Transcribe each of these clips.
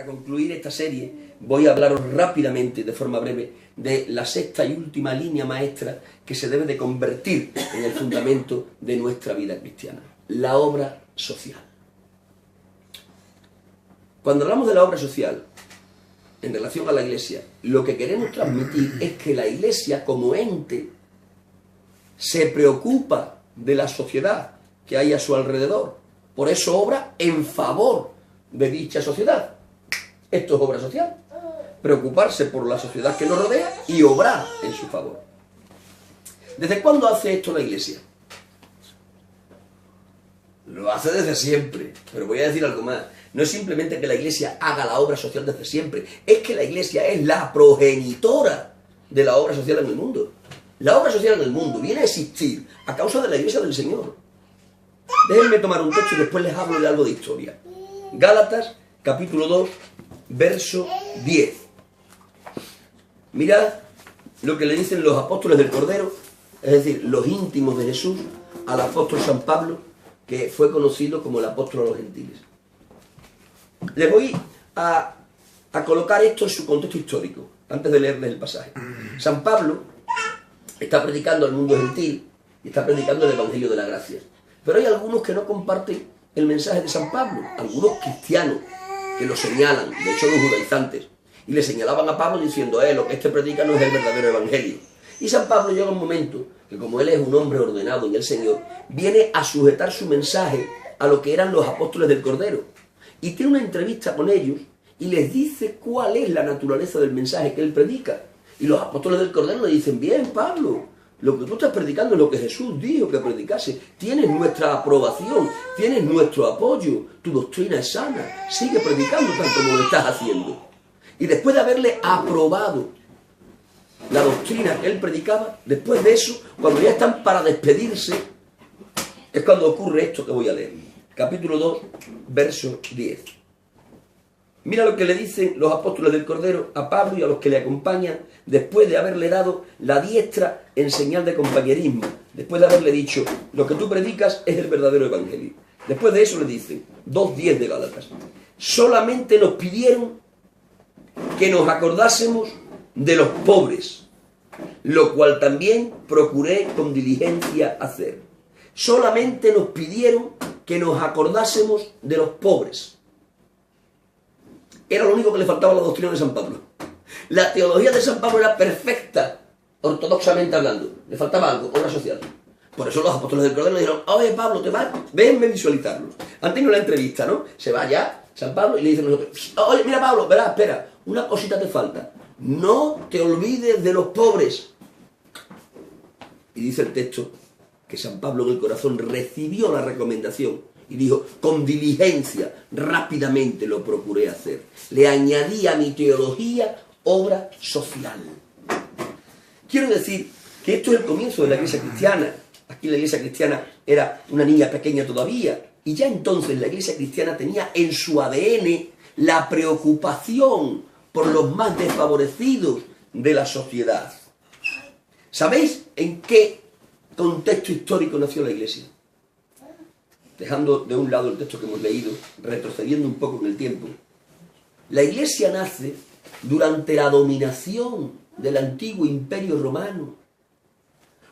concluir esta serie, voy a hablaros rápidamente, de forma breve, de la sexta y última línea maestra que se debe de convertir en el fundamento de nuestra vida cristiana: la obra social. Cuando hablamos de la obra social, en relación a la Iglesia, lo que queremos transmitir es que la Iglesia, como ente, se preocupa de la sociedad que hay a su alrededor. Por eso obra en favor de dicha sociedad. Esto es obra social. Preocuparse por la sociedad que nos rodea y obrar en su favor. ¿Desde cuándo hace esto la Iglesia? Lo hace desde siempre. Pero voy a decir algo más. No es simplemente que la Iglesia haga la obra social desde siempre. Es que la Iglesia es la progenitora de la obra social en el mundo. La obra social en el mundo viene a existir a causa de la Iglesia del Señor. Déjenme tomar un texto y después les hablo de algo de historia. Gálatas, capítulo 2, verso 10. Mirad lo que le dicen los apóstoles del Cordero, es decir, los íntimos de Jesús, al apóstol San Pablo, que fue conocido como el apóstol a los gentiles. Les voy a colocar esto en su contexto histórico, antes de leerles el pasaje. San Pablo está predicando al mundo gentil y está predicando el Evangelio de la Gracia. Pero hay algunos que no comparten el mensaje de San Pablo, algunos cristianos que lo señalan, de hecho los judaizantes, y le señalaban a Pablo diciendo, lo que este predica no es el verdadero Evangelio. Y San Pablo llega un momento que, como él es un hombre ordenado en el Señor, viene a sujetar su mensaje a lo que eran los apóstoles del Cordero. Y tiene una entrevista con ellos y les dice cuál es la naturaleza del mensaje que él predica. Y los apóstoles del Cordero le dicen, bien, Pablo, lo que tú estás predicando es lo que Jesús dijo que predicase. Tienes nuestra aprobación, tienes nuestro apoyo, tu doctrina es sana, sigue predicando tal como lo estás haciendo. Y después de haberle aprobado la doctrina que él predicaba, después de eso, cuando ya están para despedirse, es cuando ocurre esto que voy a leer. Capítulo 2, verso 10. Mira lo que le dicen los apóstoles del Cordero a Pablo y a los que le acompañan después de haberle dado la diestra en señal de compañerismo, después de haberle dicho, lo que tú predicas es el verdadero Evangelio. Después de eso le dicen, 2:10 de Gálatas, solamente nos pidieron que nos acordásemos de los pobres, lo cual también procuré con diligencia hacer. Solamente nos pidieron que nos acordásemos de los pobres. Era lo único que le faltaba a la doctrina de San Pablo. La teología de San Pablo era perfecta, ortodoxamente hablando. Le faltaba algo, obra social. Por eso los apóstoles del Cordero le dijeron, oye Pablo, ¿te vas? Venme visualizarlo. Han tenido la entrevista, ¿no? Se va ya San Pablo y le dicen a nosotros, oye, mira Pablo, verá, espera, una cosita te falta. No te olvides de los pobres. Y dice el texto que San Pablo en el corazón recibió la recomendación y dijo, con diligencia, rápidamente lo procuré hacer. Le añadí a mi teología obra social. Quiero decir que esto es el comienzo de la Iglesia cristiana. Aquí la Iglesia cristiana era una niña pequeña todavía. Y ya entonces la Iglesia cristiana tenía en su ADN la preocupación por los más desfavorecidos de la sociedad. ¿Sabéis en qué contexto histórico nació la Iglesia? Dejando de un lado el texto que hemos leído, retrocediendo un poco en el tiempo. La Iglesia nace durante la dominación del antiguo Imperio Romano.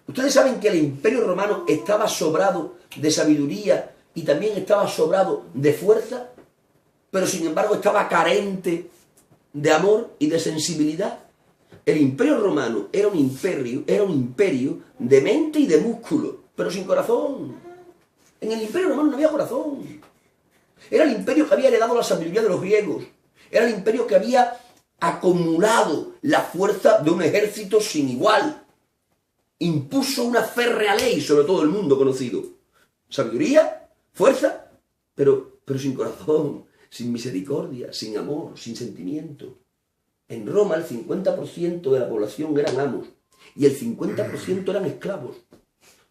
Ustedes saben que el Imperio Romano estaba sobrado de sabiduría y también estaba sobrado de fuerza, pero sin embargo estaba carente de amor y de sensibilidad. El Imperio Romano era un imperio de mente y de músculo, pero sin corazón. En el Imperio Romano no había corazón. Era el imperio que había heredado la sabiduría de los griegos. Era el imperio que había acumulado la fuerza de un ejército sin igual. Impuso una férrea ley sobre todo el mundo conocido. Sabiduría, fuerza, pero sin corazón, sin misericordia, sin amor, sin sentimiento. En Roma el 50% de la población eran amos y el 50% eran esclavos.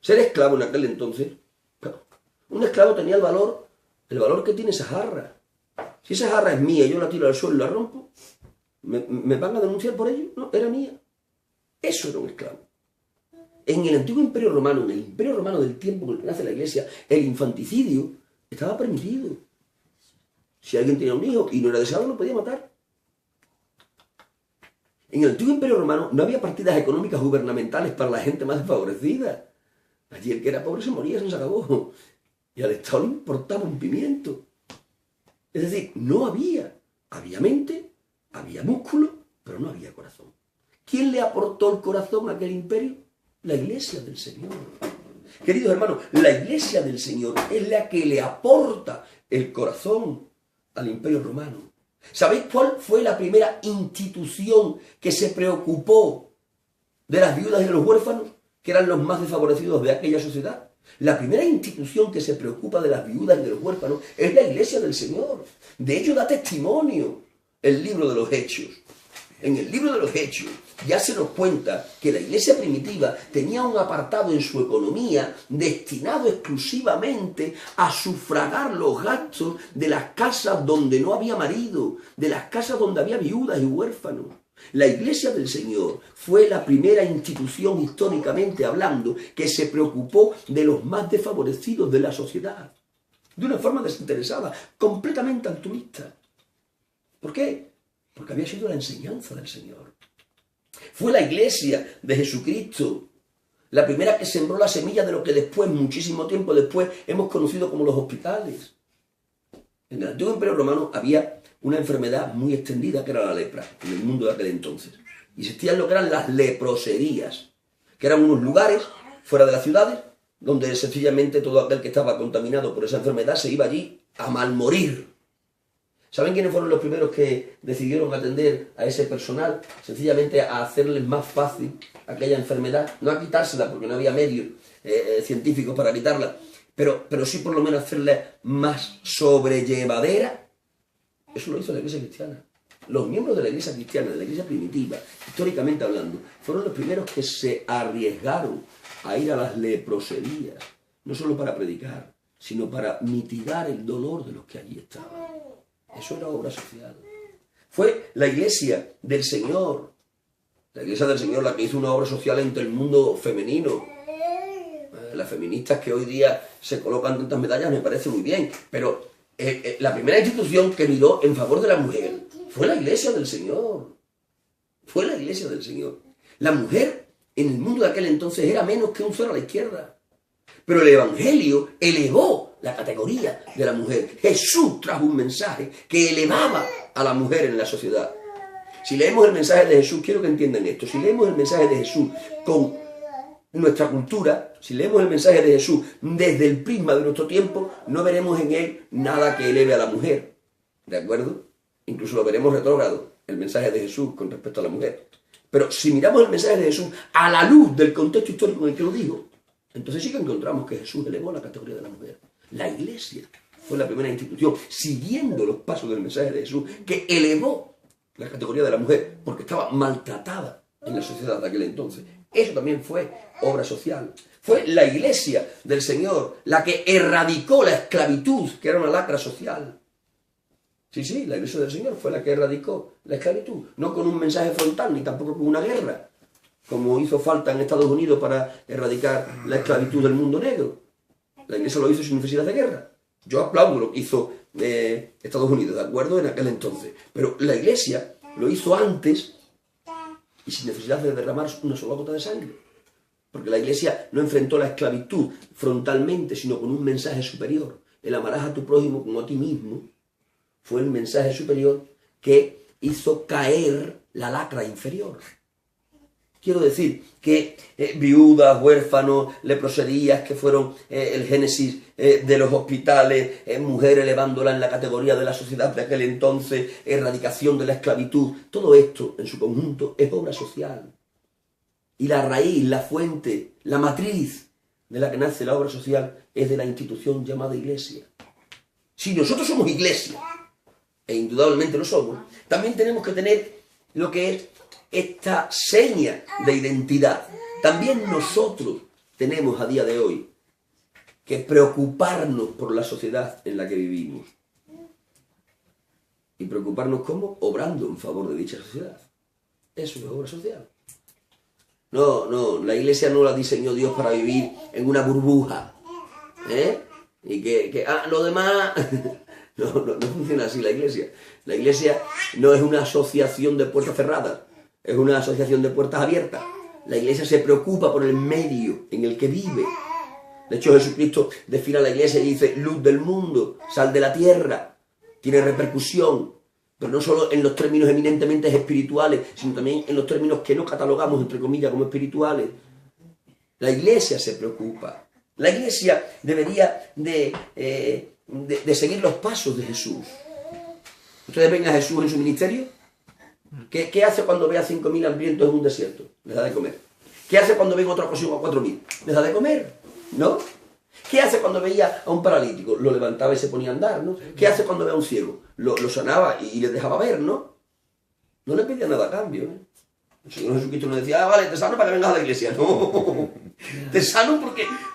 Ser esclavo en aquel entonces, un esclavo tenía el valor que tiene esa jarra. Si esa jarra es mía y yo la tiro al suelo y la rompo, ¿me van a denunciar por ello? No, era mía. Eso era un esclavo. En el antiguo Imperio Romano, en el Imperio Romano del tiempo en el que nace la Iglesia, el infanticidio estaba permitido. Si alguien tenía un hijo y no era deseado, lo podía matar. En el antiguo Imperio Romano no había partidas económicas gubernamentales para la gente más desfavorecida. Allí el que era pobre se moría, se acabó. Y al Estado le importaba un pimiento. Es decir, no había. Había mente, había músculo, pero no había corazón. ¿Quién le aportó el corazón a aquel imperio? La Iglesia del Señor. Queridos hermanos, la Iglesia del Señor es la que le aporta el corazón al Imperio Romano. ¿Sabéis cuál fue la primera institución que se preocupó de las viudas y de los huérfanos, que eran los más desfavorecidos de aquella sociedad? La primera institución que se preocupa de las viudas y de los huérfanos es la Iglesia del Señor. De hecho, da testimonio el libro de los Hechos. En el libro de los Hechos ya se nos cuenta que la iglesia primitiva tenía un apartado en su economía destinado exclusivamente a sufragar los gastos de las casas donde no había marido, de las casas donde había viudas y huérfanos. La Iglesia del Señor fue la primera institución, históricamente hablando, que se preocupó de los más desfavorecidos de la sociedad. De una forma desinteresada, completamente altruista. ¿Por qué? Porque había sido la enseñanza del Señor. Fue la Iglesia de Jesucristo la primera que sembró la semilla de lo que después, muchísimo tiempo después, hemos conocido como los hospitales. En el antiguo Imperio Romano había una enfermedad muy extendida que era la lepra, en el mundo de aquel entonces. Y existían lo que eran las leproserías, que eran unos lugares fuera de las ciudades, donde sencillamente todo aquel que estaba contaminado por esa enfermedad se iba allí a malmorir. ¿Saben quiénes fueron los primeros que decidieron atender a ese personal? Sencillamente a hacerles más fácil aquella enfermedad, no a quitársela porque no había medios científicos para quitarla, pero sí por lo menos hacerla más sobrellevadera. Eso lo hizo la Iglesia cristiana. Los miembros de la Iglesia cristiana, de la Iglesia primitiva, históricamente hablando, fueron los primeros que se arriesgaron a ir a las leproserías, no solo para predicar, sino para mitigar el dolor de los que allí estaban. Eso era obra social. Fue la Iglesia del Señor, la Iglesia del Señor la que hizo una obra social entre el mundo femenino. Las feministas que hoy día se colocan tantas medallas me parece muy bien, pero la primera institución que miró en favor de la mujer fue la Iglesia del Señor. Fue la Iglesia del Señor. La mujer en el mundo de aquel entonces era menos que un cero a la izquierda. Pero el Evangelio elevó la categoría de la mujer. Jesús trajo un mensaje que elevaba a la mujer en la sociedad. Si leemos el mensaje de Jesús, quiero que entiendan esto, si leemos el mensaje de Jesús con nuestra cultura, si leemos el mensaje de Jesús desde el prisma de nuestro tiempo, no veremos en él nada que eleve a la mujer. ¿De acuerdo? Incluso lo veremos retrógrado, el mensaje de Jesús con respecto a la mujer. Pero si miramos el mensaje de Jesús a la luz del contexto histórico en el que lo dijo, entonces sí que encontramos que Jesús elevó la categoría de la mujer. La Iglesia fue la primera institución, siguiendo los pasos del mensaje de Jesús, que elevó la categoría de la mujer, porque estaba maltratada en la sociedad de aquel entonces. Eso también fue obra social. Fue la Iglesia del Señor la que erradicó la esclavitud, que era una lacra social. Sí, la Iglesia del Señor fue la que erradicó la esclavitud, no con un mensaje frontal, ni tampoco con una guerra, como hizo falta en Estados Unidos para erradicar la esclavitud del mundo negro. La Iglesia lo hizo sin necesidad de guerra. Yo aplaudo lo que hizo Estados Unidos, ¿de acuerdo? En aquel entonces. Pero la Iglesia lo hizo antes y sin necesidad de derramar una sola gota de sangre. Porque la Iglesia no enfrentó la esclavitud frontalmente, sino con un mensaje superior. El amarás a tu prójimo como a ti mismo fue el mensaje superior que hizo caer la lacra inferior. Quiero decir que viudas, huérfanos, leproserías, que fueron el génesis de los hospitales, mujer elevándola en la categoría de la sociedad de aquel entonces, erradicación de la esclavitud, todo esto en su conjunto es obra social. Y la raíz, la fuente, la matriz de la que nace la obra social es de la institución llamada Iglesia. Si nosotros somos Iglesia, e indudablemente lo somos, también tenemos que tener lo que es esta seña de identidad. También nosotros tenemos a día de hoy que preocuparnos por la sociedad en la que vivimos. ¿Y preocuparnos cómo? Obrando en favor de dicha sociedad. Eso es obra social. No, la Iglesia no la diseñó Dios para vivir en una burbuja. Y lo demás No funciona así la Iglesia. La Iglesia no es una asociación de puertas cerradas, es una asociación de puertas abiertas. La Iglesia se preocupa por el medio en el que vive. De hecho, Jesucristo define a la Iglesia y dice, luz del mundo, sal de la tierra. Tiene repercusión, pero no solo en los términos eminentemente espirituales, sino también en los términos que no catalogamos, entre comillas, como espirituales. La Iglesia se preocupa. La Iglesia debería de seguir los pasos de Jesús. ¿Ustedes ven a Jesús en su ministerio? ¿Qué hace cuando ve a 5.000 hambrientos en un desierto? Les da de comer. ¿Qué hace cuando ve en otra ocasión a 4.000? Les da de comer, ¿no? ¿Qué hace cuando veía a un paralítico? Lo levantaba y se ponía a andar, ¿no? ¿Qué hace cuando ve a un ciego? Lo sanaba y le dejaba ver, ¿no? No le pedía nada a cambio, ¿eh? El Señor Jesucristo no decía, vale, te sano para que vengas a la iglesia. No, te sano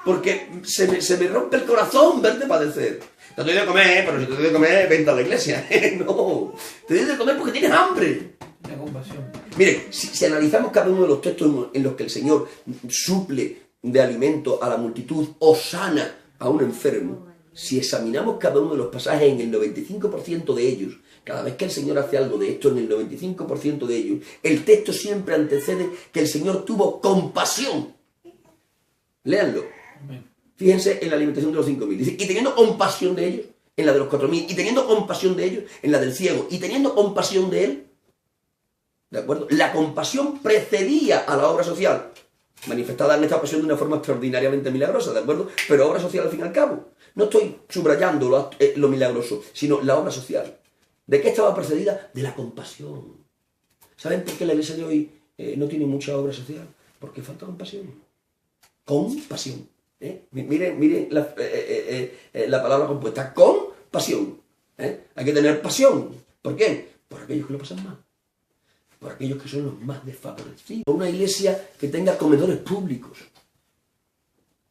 porque se me rompe el corazón verte padecer. Te doy de comer, pero si te doy de comer, vente a la iglesia. No, te doy de comer porque tienes hambre. La compasión. Miren, si analizamos cada uno de los textos en los que el Señor suple de alimento a la multitud o sana a un enfermo, si examinamos cada uno de los pasajes en el 95% de ellos, cada vez que el Señor hace algo de esto, en el 95% de ellos, el texto siempre antecede que el Señor tuvo compasión. Léanlo. Fíjense en la alimentación de los 5.000. Dice, y teniendo compasión de ellos, en la de los 4.000, y teniendo compasión de ellos, en la del ciego, y teniendo compasión de él, ¿de acuerdo? La compasión precedía a la obra social, manifestada en esta ocasión de una forma extraordinariamente milagrosa, ¿de acuerdo? Pero obra social al fin y al cabo. No estoy subrayando lo milagroso, sino la obra social. ¿De qué estaba precedida? De la compasión. ¿Saben por qué la iglesia de hoy no tiene mucha obra social? Porque falta compasión. Compasión. Miren la palabra compuesta. Compasión. Hay que tener pasión. ¿Por qué? Por aquellos que lo pasan mal. Por aquellos que son los más desfavorecidos. Por una iglesia que tenga comedores públicos.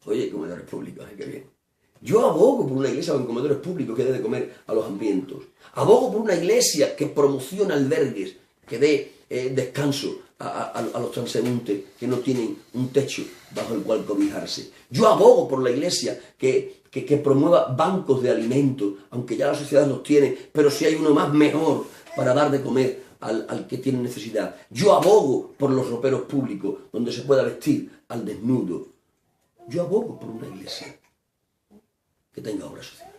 Oye, comedores públicos, qué bien. Yo abogo por una iglesia con comedores públicos que dé de comer a los hambrientos. Abogo por una iglesia que promocione albergues, que dé descanso a los transeúntes que no tienen un techo bajo el cual cobijarse. Yo abogo por la iglesia que promueva bancos de alimentos, aunque ya la sociedad los tiene, pero si hay uno más mejor para dar de comer al que tiene necesidad. Yo abogo por los roperos públicos, donde se pueda vestir al desnudo. Yo abogo por una iglesia que tenga obra social.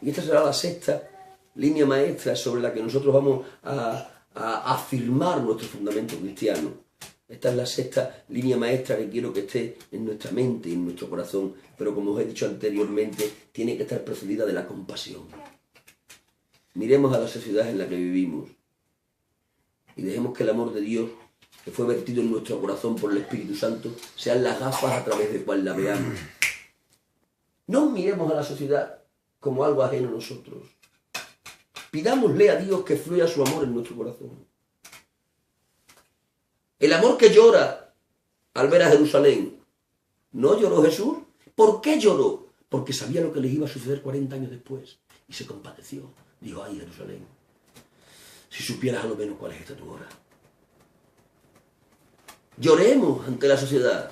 Y esta será la sexta línea maestra sobre la que nosotros vamos a afirmar nuestro fundamento cristiano. Esta es la sexta línea maestra que quiero que esté en nuestra mente y en nuestro corazón, pero como os he dicho anteriormente, tiene que estar precedida de la compasión. Miremos a la sociedad en la que vivimos y dejemos que el amor de Dios, que fue vertido en nuestro corazón por el Espíritu Santo, sean las gafas a través de cual la veamos. No miremos a la sociedad como algo ajeno a nosotros. Pidámosle a Dios que fluya su amor en nuestro corazón. El amor que llora al ver a Jerusalén. ¿No lloró Jesús? ¿Por qué lloró? Porque sabía lo que les iba a suceder 40 años después. Y se compadeció. Dijo, ay, Jerusalén, si supieras a lo menos cuál es esta tu hora. Lloremos ante la sociedad.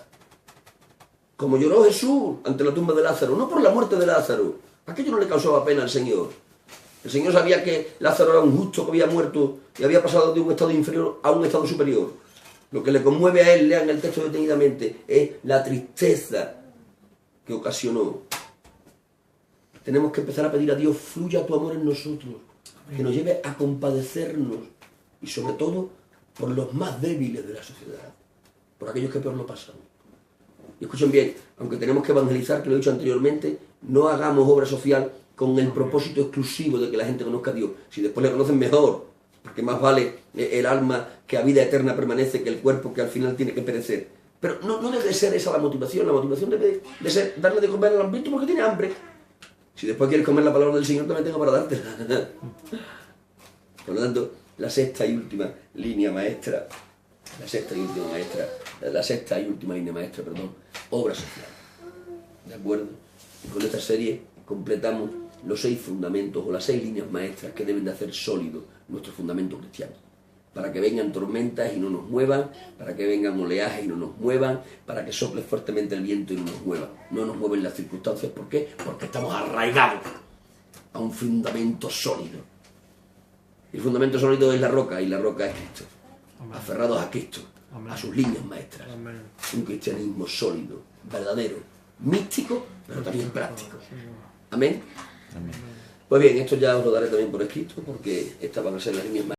Como lloró Jesús ante la tumba de Lázaro, no por la muerte de Lázaro. Aquello no le causaba pena al Señor. El Señor sabía que Lázaro era un justo que había muerto y había pasado de un estado inferior a un estado superior. Lo que le conmueve a él, lean el texto detenidamente, es la tristeza que ocasionó. Tenemos que empezar a pedir a Dios, fluya tu amor en nosotros, que nos lleve a compadecernos y sobre todo por los más débiles de la sociedad, por aquellos que peor lo pasan. Y escuchen bien, aunque tenemos que evangelizar, que lo he dicho anteriormente, no hagamos obra social con el propósito exclusivo de que la gente conozca a Dios. Si después le conocen mejor, porque más vale el alma que a vida eterna permanece que el cuerpo que al final tiene que perecer. Pero no debe ser esa la motivación debe de ser darle de comer al hambriento porque tiene hambre. Si después quieres comer la palabra del Señor, también tengo para dártela. Por lo tanto, la sexta y última línea maestra, obra social. ¿De acuerdo? Y con esta serie completamos los 6 fundamentos o las 6 líneas maestras que deben de hacer sólido nuestro fundamento cristiano. Para que vengan tormentas y no nos muevan, para que vengan oleajes y no nos muevan, para que sople fuertemente el viento y no nos mueva. No nos mueven las circunstancias. ¿Por qué? Porque estamos arraigados a un fundamento sólido. El fundamento sólido es la roca, y la roca es Cristo. Amén. Aferrados a Cristo, Amén. a sus líneas maestras. Amén. Un cristianismo sólido, verdadero, místico, pero también práctico. Amén. Amén. Pues bien, esto ya os lo daré también por escrito, porque estas van a ser las líneas maestras.